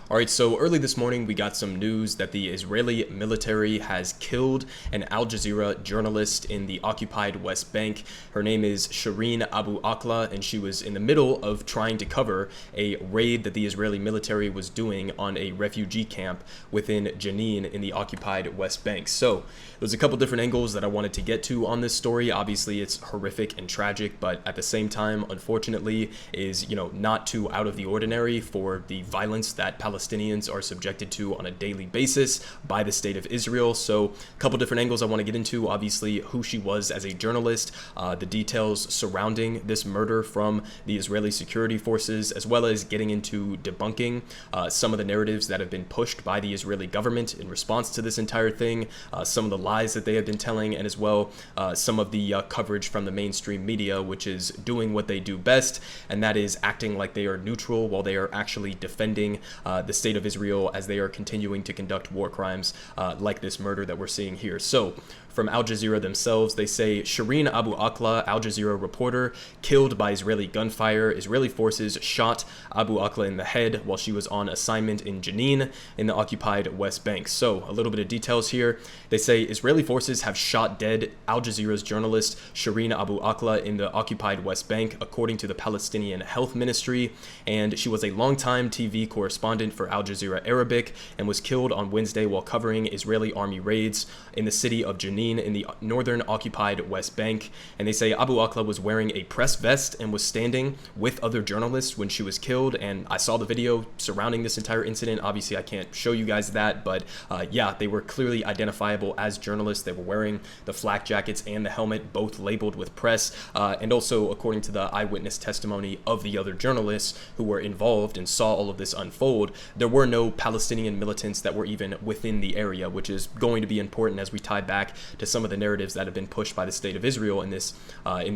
All right, so early this morning, we got some news that the Israeli military has killed an Al Jazeera journalist in the occupied West Bank. Her name is Shireen Abu Akleh, and she was in the middle of trying to cover a raid that the Israeli military was doing on a refugee camp within Jenin in the occupied West Bank. So there's a couple different angles that I wanted to get to on this story. Obviously, it's horrific and tragic, but at the same time, unfortunately, is not too out of the ordinary for the violence that Palestinians are subjected to on a daily basis by the state of Israel. So a couple different angles I want to get into. Obviously, who she was as a journalist, the details surrounding this murder from the Israeli security forces, as well as getting into debunking some of the narratives that have been pushed by the Israeli government in response to this entire thing, some of the lies that they have been telling, and as well some of the coverage from the mainstream media, which is doing what they do best, and that is acting like they are neutral while they are actually defending the state of Israel as they are continuing to conduct war crimes like this murder that we're seeing here. So from Al Jazeera themselves, they say Shireen Abu Akleh, Al Jazeera reporter, killed by Israeli gunfire. Israeli forces shot Abu Akleh in the head while she was on assignment in Jenin in the occupied West Bank. So a little bit of details here. They say Israeli forces have shot dead Al Jazeera's journalist Shireen Abu Akleh in the occupied West Bank, according to the Palestinian Health Ministry. And she was a longtime TV correspondent for Al Jazeera Arabic and was killed on Wednesday while covering Israeli army raids in the city of Jenin in the northern occupied West Bank. And they say Abu Akleh was wearing a press vest and was standing with other journalists when she was killed. And I saw the video surrounding this entire incident. Obviously, I can't show you guys that, but yeah, they were clearly identifiable as journalists. They were wearing the flak jackets and the helmet, both labeled with press. And also, according to the eyewitness testimony of the other journalists who were involved and saw all of this unfold, there were no Palestinian militants that were even within the area, which is going to be important as we tie back to some of the narratives that have been pushed by the state of Israel in this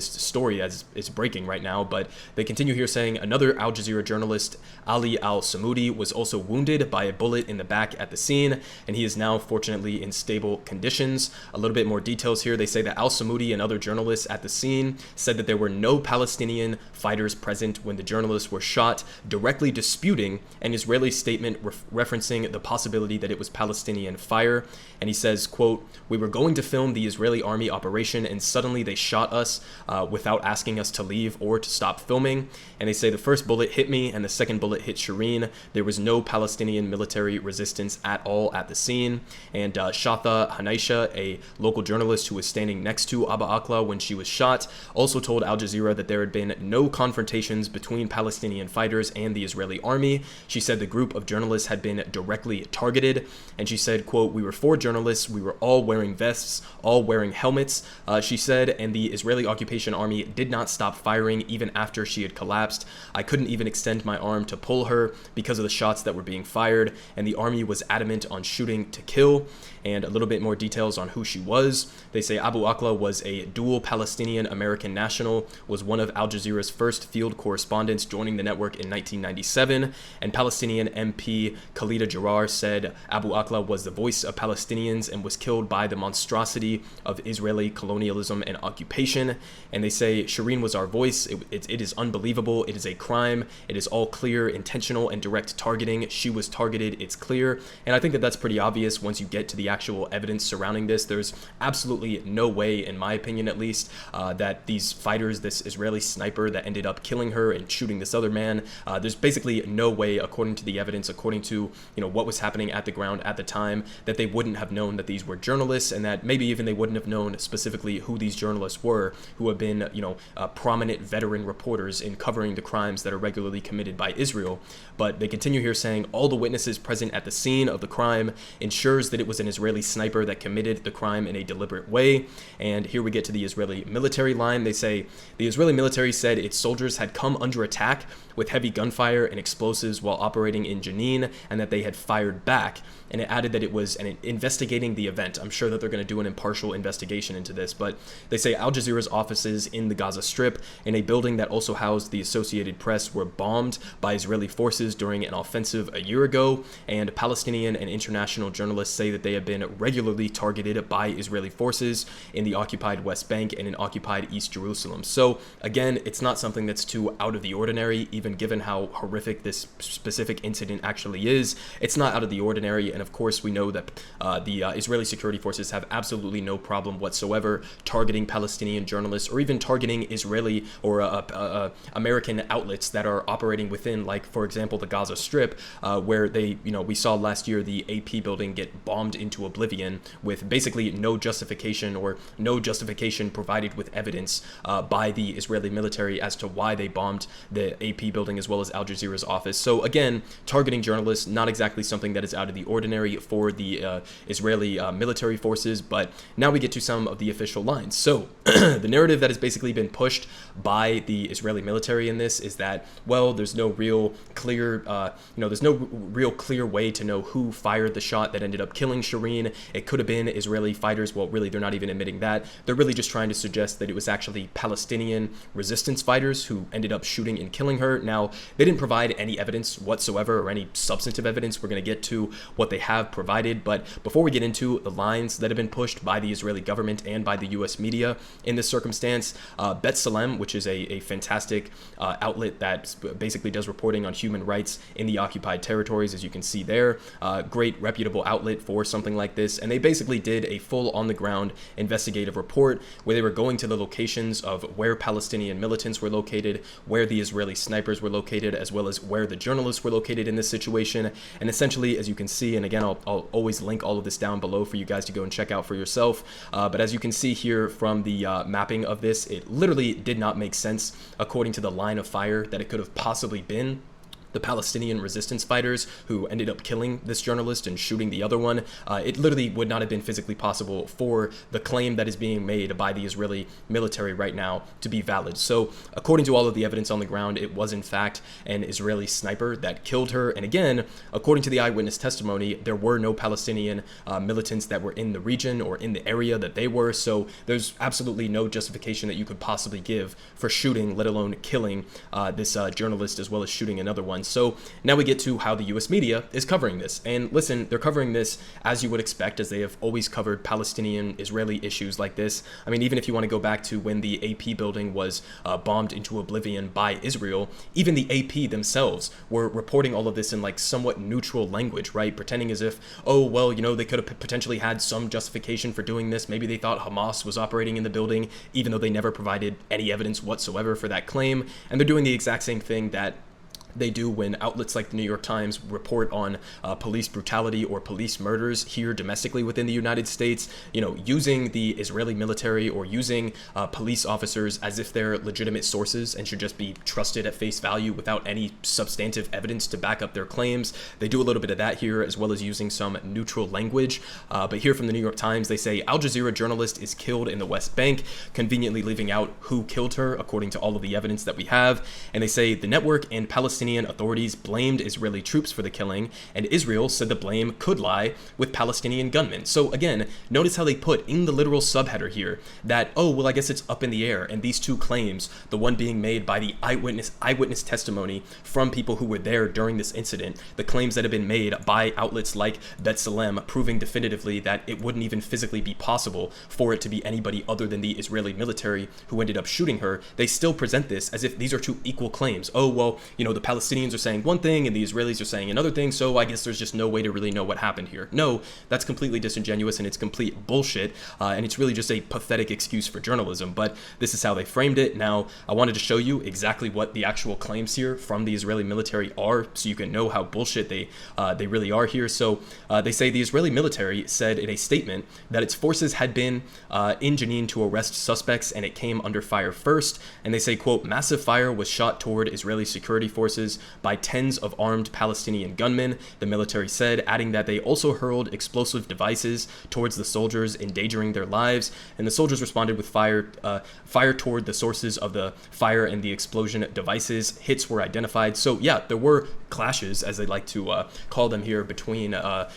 story as it's breaking right now. But they continue here saying another Al Jazeera journalist, Ali Al-Samoudi, was also wounded by a bullet in the back at the scene, and he is now fortunately in stable conditions. A little bit more details here. They say that Al-Samoudi and other journalists at the scene said that there were no Palestinian fighters present when the journalists were shot, directly disputing an Israeli statement referencing the possibility that it was Palestinian fire. And he says, quote, "We were going to film the Israeli army operation and suddenly they shot us without asking us to leave or to stop filming." And they say the first bullet hit me and the second bullet hit Shireen. There was no Palestinian military resistance at all at the scene. And Shatha Hanaisha, a local journalist who was standing next to Abu Akleh when she was shot, also told Al Jazeera that there had been no confrontations between Palestinian fighters and the Israeli army. She said the group of journalists had been directly targeted. And she said, quote, "We were 4 journalists. We were all wearing vests, all wearing helmets," she said, "and the Israeli occupation army did not stop firing even after she had collapsed. I couldn't even extend my arm to pull her because of the shots that were being fired, and the army was adamant on shooting to kill." And a little bit more details on who she was. They say Abu Akleh was a dual Palestinian American national, was one of Al Jazeera's first field correspondents joining the network in 1997, and Palestinian MP Khalida Jarrar said Abu Akleh was the voice of Palestinians and was killed by the monstrosity of Israeli colonialism and occupation. And they say Shireen was our voice. It is unbelievable. It is a crime. It is all clear, intentional, and direct targeting. She was targeted. It's clear. And I think that that's pretty obvious once you get to the actual evidence surrounding this. There's absolutely no way, in my opinion at least, that these fighters, this Israeli sniper that ended up killing her and shooting this other man, there's basically no way, according to the evidence, according to what was happening at the ground at the time, that they wouldn't have known that these were journalists, and that maybe even they wouldn't have known specifically who these journalists were, who have been prominent veteran reporters in covering the crimes that are regularly committed by Israel. But they continue here saying all the witnesses present at the scene of the crime ensures that it was an Israeli sniper that committed the crime in a deliberate way. And here we get to the Israeli military line. They say the Israeli military said its soldiers had come under attack with heavy gunfire and explosives while operating in Jenin, and that they had fired back. And it added that it was investigating the event. I'm sure that they're going to do an impartial investigation into this, but they say Al Jazeera's offices in the Gaza Strip, in a building that also housed the Associated Press, were bombed by Israeli forces during an offensive a year ago. And Palestinian and international journalists say that they have been regularly targeted by Israeli forces in the occupied West Bank and in occupied East Jerusalem. So again, it's not something that's too out of the ordinary, even given how horrific this specific incident actually is. It's not out of the ordinary, and of course we know that the Israeli security forces have absolutely no problem whatsoever targeting Palestinian journalists or even targeting Israeli or American outlets that are operating within, like, for example, the Gaza Strip, where we saw last year the AP building get bombed into oblivion with basically no justification provided with evidence by the Israeli military as to why they bombed the AP building as well as Al Jazeera's office. So again, targeting journalists, not exactly something that is out of the ordinary for the Israeli military forces, but now we get to some of the official lines. So the narrative that has basically been pushed by the Israeli military in this is that, well, there's no real clear way to know who fired the shot that ended up killing Shireen. It could have been Israeli fighters. Well, really, they're not even admitting that. They're really just trying to suggest that it was actually Palestinian resistance fighters who ended up shooting and killing her. Now, they didn't provide any evidence whatsoever or any substantive evidence. We're going to get to what they have provided, but before we get into the lines that have been pushed by the Israeli government and by the U.S. media in this circumstance, B'Tselem, which is a fantastic outlet that basically does reporting on human rights in the occupied territories, as you can see there, great reputable outlet for something like this, and they basically did a full on-the-ground investigative report where they were going to the locations of where Palestinian militants were located, where the Israeli snipers were located, as well as where the journalists were located in this situation. And essentially, as you can see, and again, I'll always link all of this down below for you guys to go and check out for yourself, but as you can see here from the mapping of this, it literally did not make sense according to the line of fire that it could have possibly been the Palestinian resistance fighters who ended up killing this journalist and shooting the other one. It literally would not have been physically possible for the claim that is being made by the Israeli military right now to be valid. So according to all of the evidence on the ground, it was in fact an Israeli sniper that killed her. And again, according to the eyewitness testimony, there were no Palestinian militants that were in the region or in the area that they were. So there's absolutely no justification that you could possibly give for shooting, let alone killing this journalist, as well as shooting another one. So now we get to how the U.S. media is covering this. And listen, they're covering this as you would expect, as they have always covered Palestinian-Israeli issues like this. I mean, even if you want to go back to when the AP building was bombed into oblivion by Israel, even the AP themselves were reporting all of this in like somewhat neutral language, right? Pretending as if, oh, well, they could have potentially had some justification for doing this. Maybe they thought Hamas was operating in the building, even though they never provided any evidence whatsoever for that claim. And they're doing the exact same thing that they do when outlets like the New York Times report on police brutality or police murders here domestically within the United States, using the Israeli military or using police officers as if they're legitimate sources and should just be trusted at face value without any substantive evidence to back up their claims. They do a little bit of that here, as well as using some neutral language. But here from the New York Times, they say Al Jazeera journalist is killed in the West Bank, conveniently leaving out who killed her, according to all of the evidence that we have. And they say the network and Palestinian authorities blamed Israeli troops for the killing, and Israel said the blame could lie with Palestinian gunmen. So again, notice how they put in the literal subheader here that, oh, well, I guess it's up in the air. And these two claims, the one being made by the eyewitness testimony from people who were there during this incident, the claims that have been made by outlets like B'Tselem, proving definitively that it wouldn't even physically be possible for it to be anybody other than the Israeli military who ended up shooting her. They still present this as if these are two equal claims. Oh, well, the Palestinians are saying one thing and the Israelis are saying another thing, so I guess there's just no way to really know what happened here. No, that's completely disingenuous and it's complete bullshit, and it's really just a pathetic excuse for journalism, but this is how they framed it. Now, I wanted to show you exactly what the actual claims here from the Israeli military are, so you can know how bullshit they really are here. So they say the Israeli military said in a statement that its forces had been in Jenin to arrest suspects and it came under fire first, and they say, quote, massive fire was shot toward Israeli security forces by tens of armed Palestinian gunmen, the military said, adding that they also hurled explosive devices towards the soldiers, endangering their lives, and the soldiers responded with fire toward the sources of the fire and the explosion devices. Hits were identified. So yeah, there were clashes, as they like to call them here, between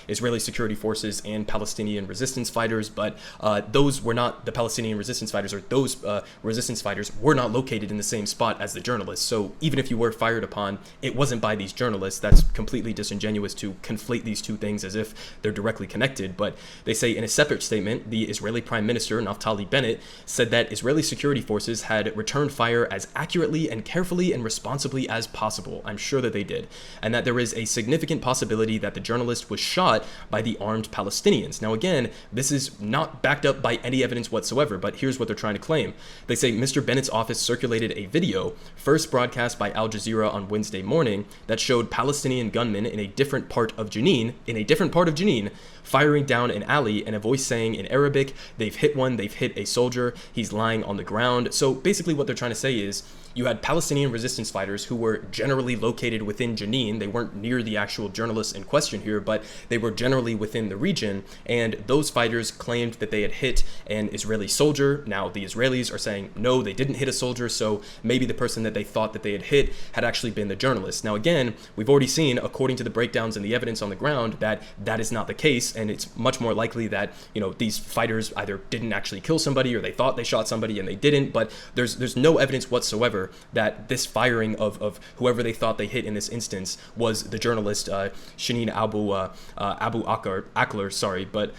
Israeli security forces and Palestinian resistance fighters, but those were not the Palestinian resistance fighters, or those resistance fighters were not located in the same spot as the journalists. So even if you were fired upon, it wasn't by these journalists. That's completely disingenuous to conflate these two things as if they're directly connected. But they say in a separate statement, the Israeli Prime Minister, Naftali Bennett, said that Israeli security forces had returned fire as accurately and carefully and responsibly as possible. I'm sure that they did. and that there is a significant possibility that the journalist was shot by the armed Palestinians. Now, again, this is not backed up by any evidence whatsoever, but here's what they're trying to claim. They say Mr. Bennett's office circulated a video, first broadcast by Al Jazeera on Wednesday morning, that showed Palestinian gunmen in a different part of Jenin, firing down an alley, and a voice saying in Arabic, they've hit a soldier, he's lying on the ground. So basically what they're trying to say is, you had Palestinian resistance fighters who were generally located within Jenin. They weren't near the actual journalists in question here, but they were generally within the region. And those fighters claimed that they had hit an Israeli soldier. Now, the Israelis are saying, no, they didn't hit a soldier. So maybe the person that they thought that they had hit had actually been the journalist. Now, again, we've already seen, according to the breakdowns and the evidence on the ground, that that is not the case. And it's much more likely that, these fighters either didn't actually kill somebody or they thought they shot somebody and they didn't. But there's no evidence whatsoever that this firing of whoever they thought they hit in this instance was the journalist Shireen Abu Aklar, but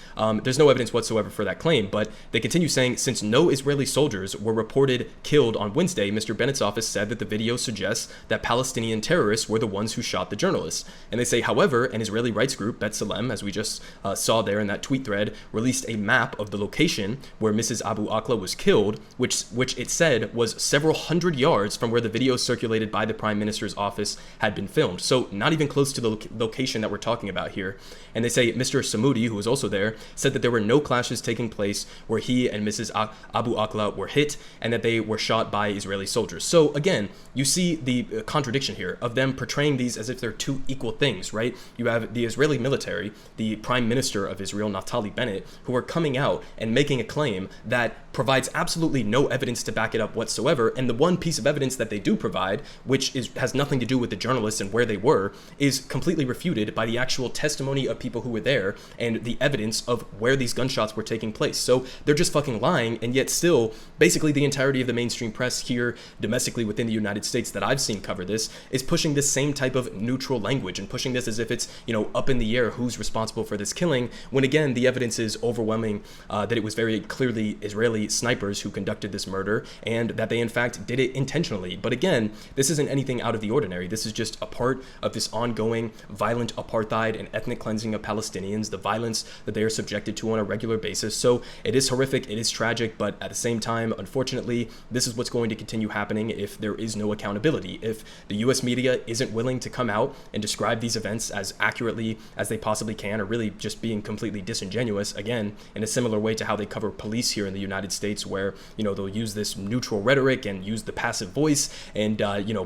there's no evidence whatsoever for that claim. But they continue saying, since no Israeli soldiers were reported killed on Wednesday, Mr. Bennett's office said that the video suggests that Palestinian terrorists were the ones who shot the journalists. And they say, however, an Israeli rights group, B'Tselem, as we just saw there in that tweet thread, released a map of the location where Mrs. Abu Akla was killed, which it said was several hundred yards from where the video circulated by the Prime Minister's office had been filmed. So not even close to the location that we're talking about here. And they say Mr. Samudi, who was also there, said that there were no clashes taking place where he and Mrs. Abu Akla were hit and that they were shot by Israeli soldiers. So again, you see the contradiction here of them portraying these as if they're two equal things, right? You have the Israeli military, the Prime Minister of Israel, Naftali Bennett, who are coming out and making a claim that provides absolutely no evidence to back it up whatsoever. And the one piece of evidence that they do provide, which has nothing to do with the journalists and where they were, is completely refuted by the actual testimony of people who were there and the evidence of where these gunshots were taking place. So they're just fucking lying, and yet still, basically the entirety of the mainstream press here domestically within the United States that I've seen cover this is pushing this same type of neutral language and pushing this as if it's, up in the air who's responsible for this killing, when again, the evidence is overwhelming that it was very clearly Israeli snipers who conducted this murder and that they in fact did it intentionally. But again, this isn't anything out of the ordinary. This is just a part of this ongoing violent apartheid and ethnic cleansing of Palestinians, the violence that they are subjected to on a regular basis. So it is horrific, it is tragic, but at the same time, unfortunately, this is what's going to continue happening if there is no accountability. If the US media isn't willing to come out and describe these events as accurately as they possibly can, or really just being completely disingenuous, again, in a similar way to how they cover police here in the United States, where, they'll use this neutral rhetoric and use the passive voice and,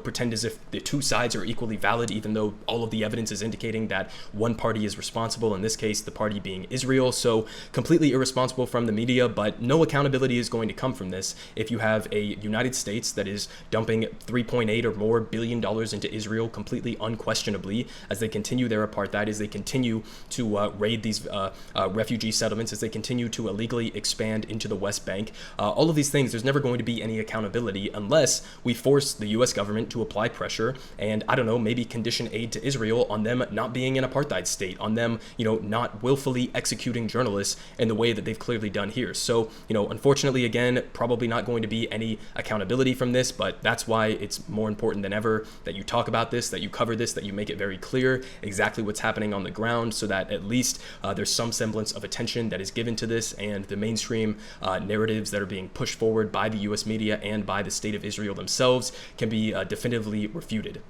pretend as if the two sides are equally valid, even though all of the evidence is indicating that one party is responsible, in this case, the party being Israel. So completely irresponsible from the media, but no accountability is going to come from this if you have a United States that is dumping $3.8 or more billion into Israel completely unquestionably as they continue their apartheid, as they continue to raid these refugee settlements, as they continue to illegally expand into the West Bank. All of these things, there's never going to be any accountability unless we force the US government to apply pressure and, maybe condition aid to Israel on them not being an apartheid state, on them, not willfully executing journalists in the way that they've clearly done here. So, unfortunately, again, probably not going to be any accountability from this, but that's why it's more important than ever that you talk about this, that you cover this, that you make it very clear exactly what's happening on the ground, so that at least there's some semblance of attention that is given to this, and the mainstream narratives that are being pushed forward by the US media and by the state of Israel themselves can be definitively refuted.